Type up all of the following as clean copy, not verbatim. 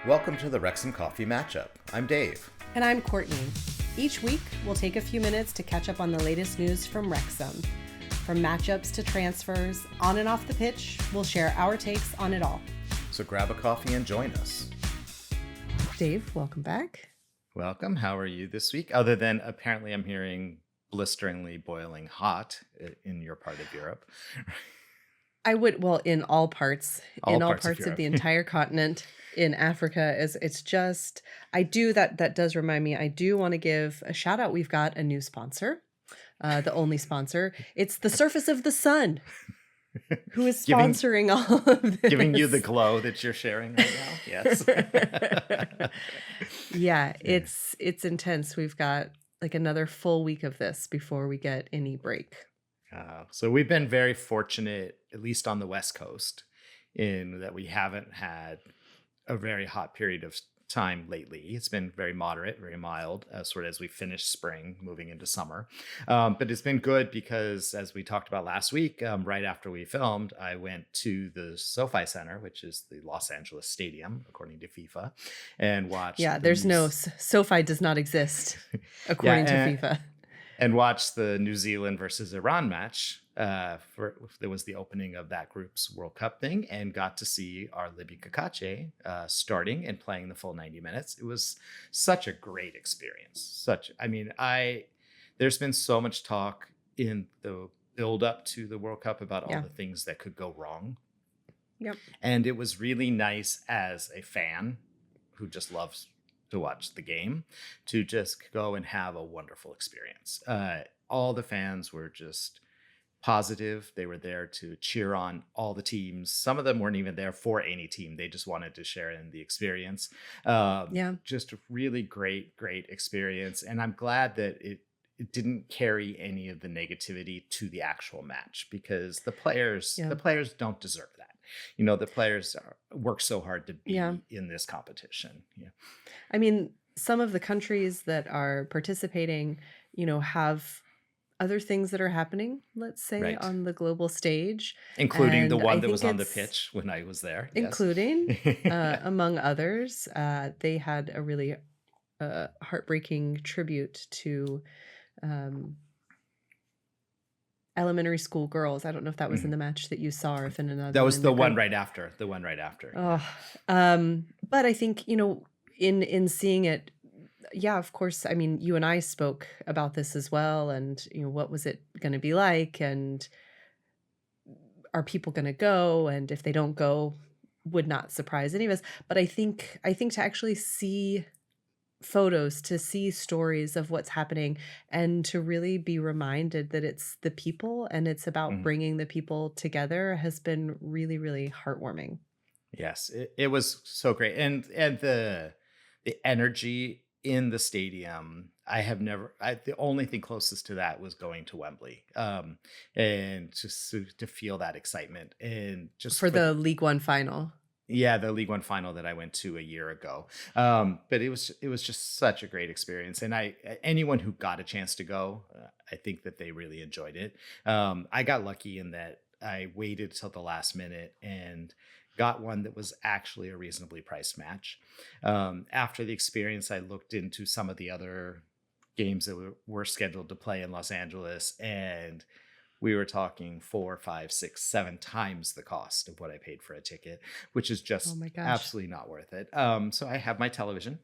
Welcome to the Wrexham Coffee Matchup. I'm Dave. And I'm Courtney. Each week, we'll take a few minutes to catch up on the latest news from Wrexham. From matchups to transfers, on and off the pitch, we'll share our takes on it all. So grab a coffee and join us. Dave, welcome back. Welcome. How are you this week? Other than apparently I'm hearing blisteringly boiling hot in your part of Europe. In all parts Of of the entire continent. In Africa, that does remind me, I do want to give a shout out. We've got a new sponsor, the only sponsor. It's the Surface of the Sun, who is sponsoring all of this. Giving you the glow that you're sharing right now. Yes. Yeah, it's intense. We've got like another full week of this before we get any break. So we've been very fortunate, at least on the West Coast, in that we haven't had a very hot period of time lately. It's been very moderate, very mild, sort of as we finish spring, moving into summer. But it's been good because, as we talked about last week, right after we filmed, I went to the SoFi Center, which is the Los Angeles Stadium, according to FIFA, and watched. Yeah, SoFi does not exist, according to FIFA. And watched the New Zealand versus Iran match. There was the opening of that group's World Cup thing, and got to see our Libby Cacace starting and playing the full 90 minutes. It was such a great experience. There's been so much talk in the build up to the World Cup about all the things that could go wrong. Yep. And it was really nice as a fan who just loves to watch the game, to just go and have a wonderful experience. All the fans were just positive. They were there to cheer on all the teams. Some of them weren't even there for any team. They just wanted to share in the experience. Just a really great experience. And I'm glad that it didn't carry any of the negativity to the actual match, because the players don't deserve that. You know, the players work so hard to be in this competition. Yeah. I mean, some of the countries that are participating, have other things that are happening, let's say, on the global stage. Including the one that was on the pitch when I was there. Including, among others, they had a really heartbreaking tribute to elementary school girls. I don't know if that was in the match that you saw or if in another. That was the one right after. Oh, but I think, in seeing it, of course, I mean, you and I spoke about this as well, and what was it going to be like, and are people going to go, and if they don't go, would not surprise any of us. But I think to actually see photos, to see stories of what's happening, and to really be reminded that it's the people and it's about bringing the people together has been really, really heartwarming. Yes, it was so great. And the energy in the stadium, the only thing closest to that was going to Wembley, and just to feel that excitement, and just for the League One final. Yeah, the League One final that I went to a year ago. But it was just such a great experience. And anyone who got a chance to go, I think that they really enjoyed it. I got lucky in that I waited till the last minute and got one that was actually a reasonably priced match. After the experience, I looked into some of the other games that were scheduled to play in Los Angeles, and we were talking 4, 5, 6, 7 times the cost of what I paid for a ticket, which is just absolutely not worth it. So I have my television,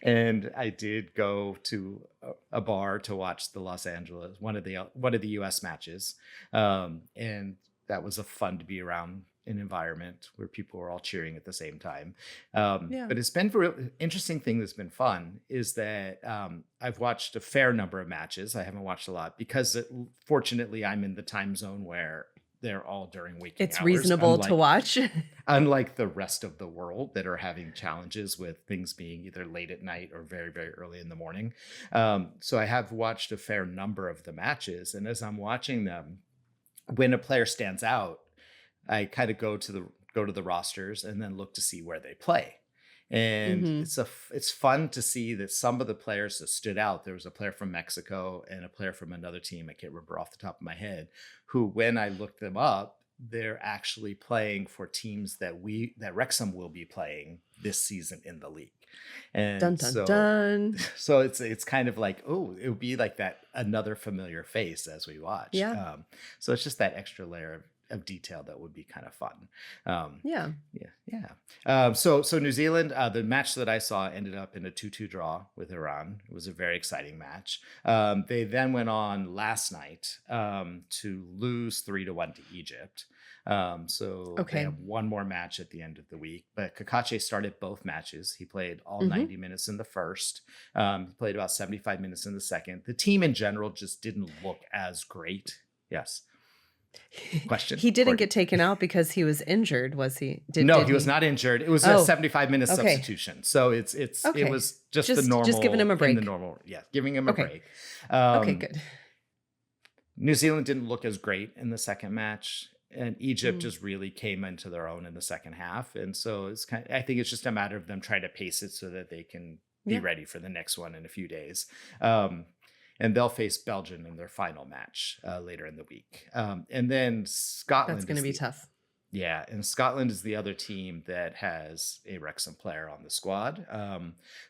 and I did go to a bar to watch the Los Angeles, one of the U.S. matches, and that was fun to be around an environment where people were all cheering at the same time. But it's been an interesting thing that's been fun is that I've watched a fair number of matches. I haven't watched a lot because fortunately I'm in the time zone where they're all during waking hours. It's reasonable to watch. Unlike the rest of the world that are having challenges with things being either late at night or very, very early in the morning. So I have watched a fair number of the matches. And as I'm watching them, when a player stands out, I kind of go to the rosters and then look to see where they play. And it's fun to see that some of the players that stood out, there was a player from Mexico and a player from another team, I can't remember off the top of my head, who when I looked them up, they're actually playing for teams that Wrexham will be playing this season in the league. Dun And dun so dun. so it's kind of like, oh, it would be like that another familiar face as we watch. Yeah. So it's just that extra layer of detail that would be kind of fun. Um, Yeah. yeah. So New Zealand, the match that I saw ended up in a 2-2 draw with Iran. It was a very exciting match. They then went on last night to lose 3-1 to Egypt. So they Okay. have one more match at the end of the week. But Cacace started both matches. He played all hmm 90 minutes in the first. He played about 75 minutes in the second. The team in general just didn't look as great. Yes. Question, He didn't Courtney. get taken out because he was injured, was he? No, Did he was he? not injured. It was a Oh, 75-minute okay. substitution. So it Okay. was just the Just giving him normal a in the break. normal. Yeah, giving him a Okay. break. Okay, Um, good. New Zealand didn't look as great in the second match, and Egypt Mm. just really came into their own in the second half. And so I think it's just a matter of them trying to pace it so that they can be Yeah, ready for the next one in a few days. Um, and they'll face Belgium in their final match later in the week. And then that's Scotland going to is be the tough. Yeah, and Scotland is the other team that has a Wrexham player on the squad.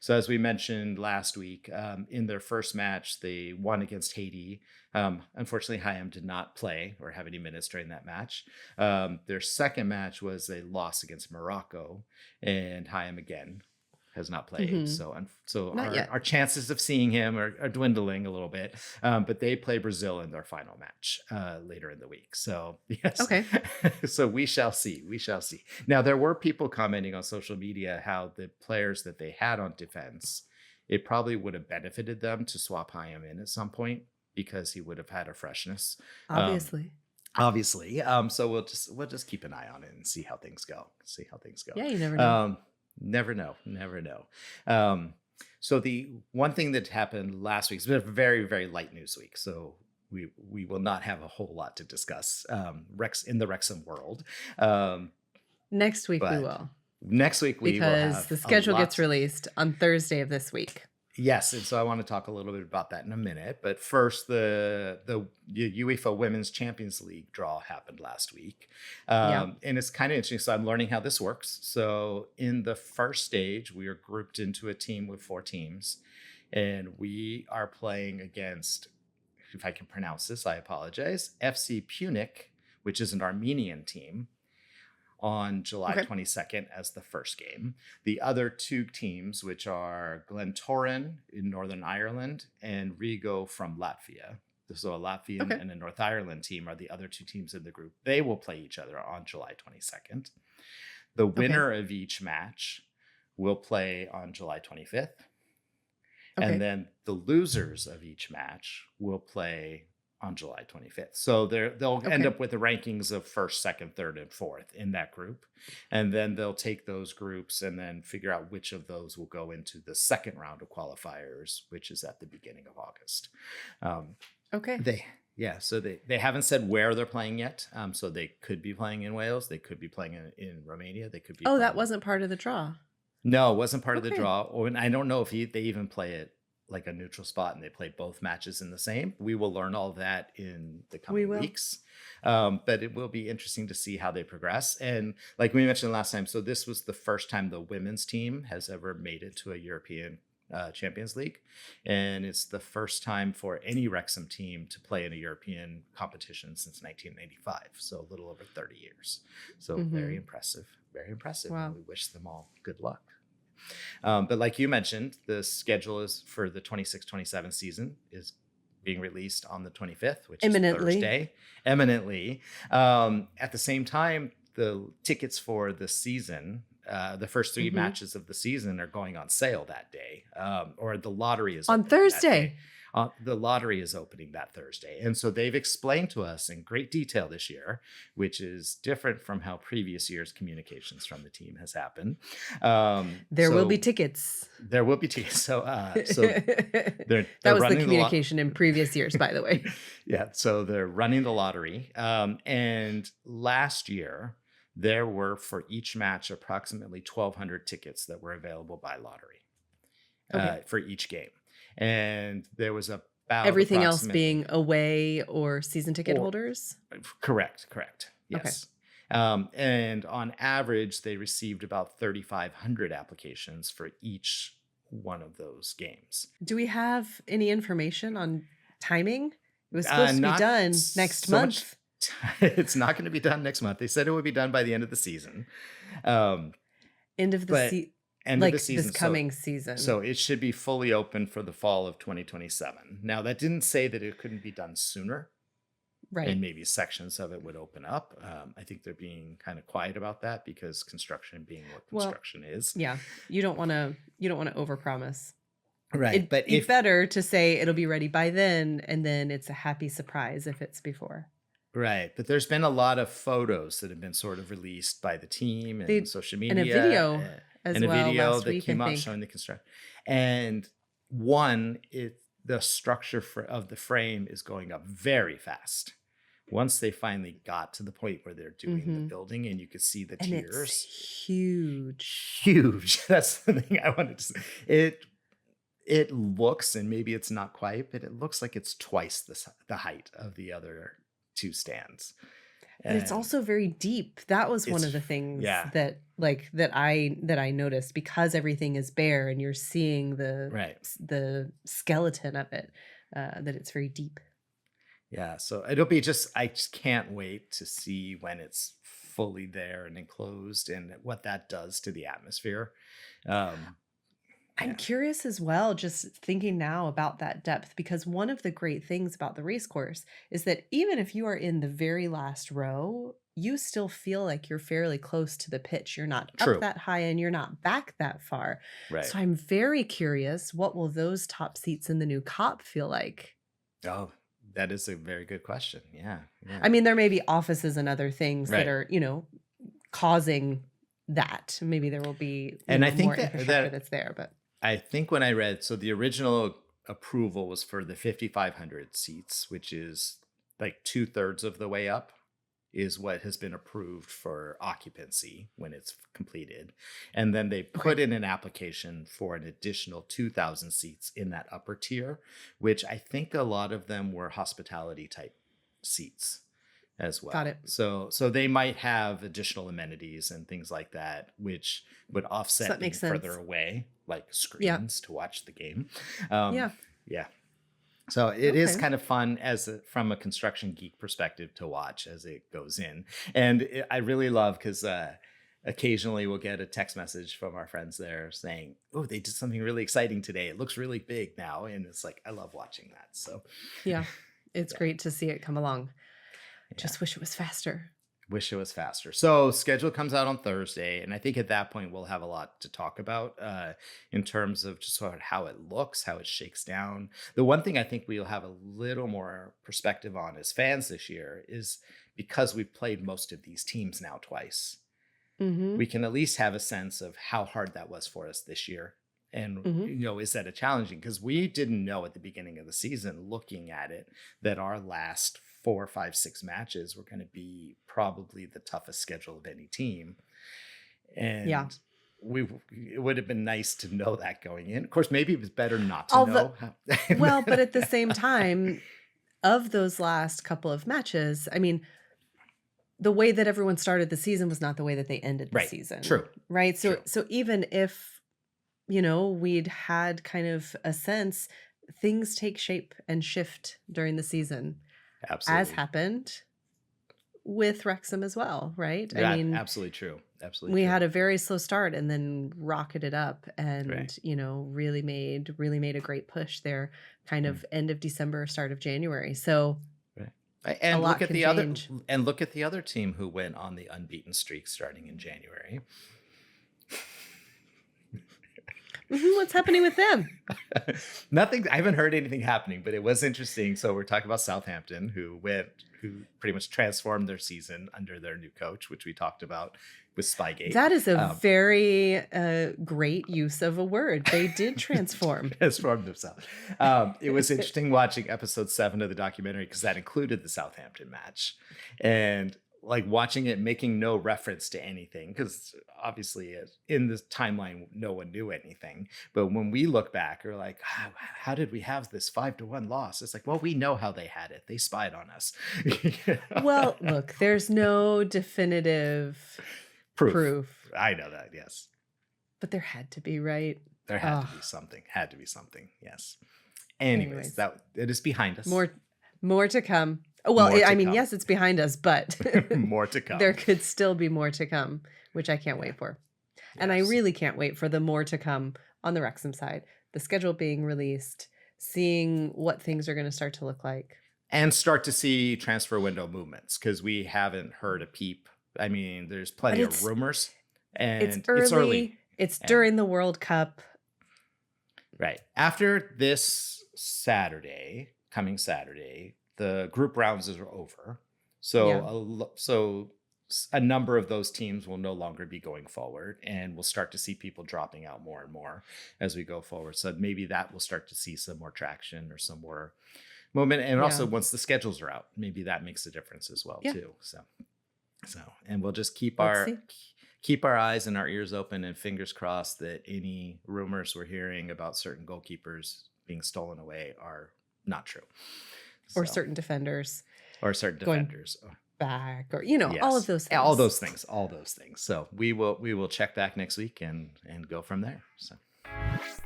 So as we mentioned last week, in their first match, they won against Haiti. Unfortunately, Hyam did not play or have any minutes during that match. Their second match was a loss against Morocco, and Hyam again has not played. hmm So Not yet. our chances of seeing him are dwindling a little bit. But they play Brazil in their final match later in the week. So yes, Okay. so we shall see. We shall see. Now there were people commenting on social media how the players that they had on defense, it probably would have benefited them to swap Hyam in at some point because he would have had a freshness. Um, Obviously. obviously. So we'll just keep an eye on it and see how things go. Yeah, you never know. Never know. Never know. So the one thing that happened last week, it's been a very, very light news week. So we will not have a whole lot to discuss in the Wrexham world. Next week we But will, next week we will because have the a schedule gets lot. released on Thursday of this week. Yes, and so I want to talk a little bit about that in a minute. But first, the UEFA Women's Champions League draw happened last week, Yeah. and it's kind of interesting. So I'm learning how this works. So in the first stage, we are grouped into a team with 4 teams, and we are playing against, if I can pronounce this, I apologize, FC Punic, which is an Armenian team, on July Okay. 22nd as the first game. The other 2 teams, which are Glentoran in Northern Ireland and Rigo from Latvia. So a Latvian Okay. and a North Ireland team are the other 2 teams in the group. They will play each other on July 22nd. The Okay. winner of each match will play on July 25th. Okay. And then the losers of each match will play on July 25th. So they'll end Okay. up with the rankings of first, second, third, and fourth in that group. And then they'll take those groups and then figure out which of those will go into the second round of qualifiers, which is at the beginning of August. Um, Okay. so they haven't said where they're playing yet. So they could be playing in Wales. They could be playing in Romania. They could be Oh, that playing. wasn't part of the draw. No, it wasn't part of the Okay. draw. And I don't know if they even play it like a neutral spot and they play both matches in the same. We will learn all that in the We coming will. weeks. But it will be interesting to see how they progress. And like we mentioned last time, so this was the first time the women's team has ever made it to a European Champions League. And it's the first time for any Wrexham team to play in a European competition since 1995. So a little over 30 years. So very hmm impressive. Very impressive. Wow. And we wish them all good luck. But like you mentioned, the schedule is for the 26-27 season is being released on the 25th, which is Imminently. Thursday, eminently. At the same time, the tickets for the season, the first 3 hmm matches of the season are going on sale that day, or the lottery is On opening that day. Thursday. The lottery is opening that Thursday. And so they've explained to us in great detail this year, which is different from how previous years' communications from the team has happened. There will be So tickets. there will be tickets. So That they're was the running communication in previous years, by the way. yeah, so they're running the lottery. And last year there were for each match approximately 1,200 tickets that were available by lottery Okay. for each game. And there was about Everything else approximately being away or season ticket or holders. correct. Okay. Yes. And on average, they received about 3,500 applications for each one of those games. Do we have any information on timing? It was supposed to be Not done next so much. month. It's not going to be done next month. They said it would be done by the end of the season. Um, End of the but end of the like this season. coming So season. it should be fully open for the fall of 2027. Now, that didn't say that it couldn't be done sooner Right. and maybe sections of it would open up. I think they're being kind of quiet about that because construction being what Well, construction is. yeah. You don't want to overpromise. Right. It'd But be if better to say it'll be ready by then, and then it's a happy surprise if it's before. Right. But there's been a lot of photos that have been sort of released by the team and They social and a media video as and a well video last that week, I came out think. showing the construction. And one, the structure of the frame is going up very fast. Once they finally got to the point where they're doing the Hmm. building and you could see the And it's tiers, huge. huge. That's the thing I wanted to say. It looks, and maybe it's not quite, but it looks like it's twice the height of the other two stands. But it's And also very deep. That was one it's of the things yeah, that I noticed, because everything is bare and you're seeing right. the skeleton of it, that it's very deep. Yeah, so it'll be I just can't wait to see when it's fully there and enclosed and what that does to the atmosphere. Um, I'm yeah, curious as well, just thinking now about that depth, because one of the great things about the race course is that even if you are in the very last row, you still feel like you're fairly close to the pitch. You're not up true. that high and you're not back that far. Right. So I'm very curious, what will those top seats in the new cop feel like? Oh, that is a very good question. Yeah, yeah. I mean, there may be offices and other things that Right. are, causing that. Maybe there will be, And I think more infrastructure that's there, but I think when I read, so the original approval was for the 5,500 seats, which is like 2/3 of the way up, is what has been approved for occupancy when it's completed. And then they okay, put in an application for an additional 2,000 seats in that upper tier, which I think a lot of them were hospitality type seats as got well. it. So they might have additional amenities and things like that, which would So offset that being makes further sense. away, like Yeah. screens to watch the game. Um, Yeah. yeah. So it is Okay. kind of fun from a construction geek perspective to watch as it goes in. And I really love because occasionally we'll get a text message from our friends there saying, oh, they did something really exciting today. It looks really big now. And it's like, I love watching that. So Yeah. It's yeah, great to see it come along. yeah. Just wish it was faster. Wish it was faster. So schedule comes out on Thursday, and I think at that point we'll have a lot to talk about in terms of just sort of how it looks, how it shakes down. The one thing I think we'll have a little more perspective on as fans this year is because we've played most of these teams now twice. Mhm. We can at least have a sense of how hard that was for us this year. And, Mhm. is that a challenging? Because we didn't know at the beginning of the season, looking at it, that our last 4, 5, 6 matches were going to be probably the toughest schedule of any team. Yeah. And it would have been nice to know that going in. Of course, maybe it was better not to Although know. well, but at the same time, of those last couple of matches, I mean, the way that everyone started the season was not the way that they ended the Right. season, True. right? So True. so even if, we'd had kind of a sense, things take shape and shift during the season, as Absolutely. happened with Wrexham as well, right? I Yeah, mean, absolutely true. Absolutely we true. had a very slow start and then rocketed up Right. and, really made a great push there, kind Mm. of end of December, start of January. So Right. a And lot can change. look at the other team who went on the unbeaten streak starting in January. What's happening with them? Nothing. I haven't heard anything happening, but it was interesting. So we're talking about Southampton, who pretty much transformed their season under their new coach, which we talked about with Spygate. That is a Um, very great use of a word. They did transform. transformed themselves. It was interesting watching episode 7 of the documentary because that included the Southampton match, and like watching it making no reference to anything, because obviously in this timeline no one knew anything, but when we look back we're like, how did we have this 5-1 loss? It's like, well, we know how they had it. They spied on us. Well, look, there's no definitive proof, I know that, yes, but there had to be, right? there had to be something, yes. Anyways, that it is behind us. More to come. Oh, well, More to I mean, come. yes, it's behind us, but More to come. there could still be more to come, which I can't wait for. And I really can't wait for the more to come on the Wrexham side, the schedule being released, seeing what things are going to start to look like. And start to see transfer window movements, because we haven't heard a peep. I mean, there's plenty of rumors, and it's early. It's during the World Cup. Right. After this coming Saturday, the group rounds are over. So a number of those teams will no longer be going forward, and we'll start to see people dropping out more and more as we go forward. So maybe that will start to see some more traction or some more movement. And also once the schedules are out, maybe that makes a difference as well too. So and we'll just keep our eyes and our ears open and fingers crossed that any rumors we're hearing about certain goalkeepers being stolen away are not true. Or certain defenders. Back, or all of those things. All those things. So we will check back next week and go from there. So,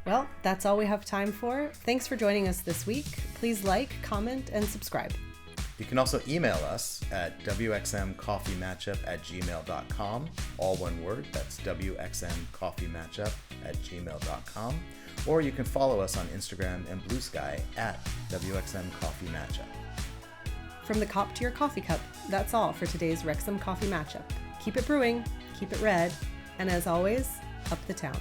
well, that's all we have time for. Thanks for joining us this week. Please like, comment, and subscribe. You can also email us at wxmcoffeematchup@gmail.com. All one word. That's wxmcoffeematchup@gmail.com. Or you can follow us on Instagram and Blue Sky at wxmcoffeematchup. From the cop to your coffee cup, that's all for today's Wrexham Coffee Matchup. Keep it brewing, keep it red, and as always, up the town.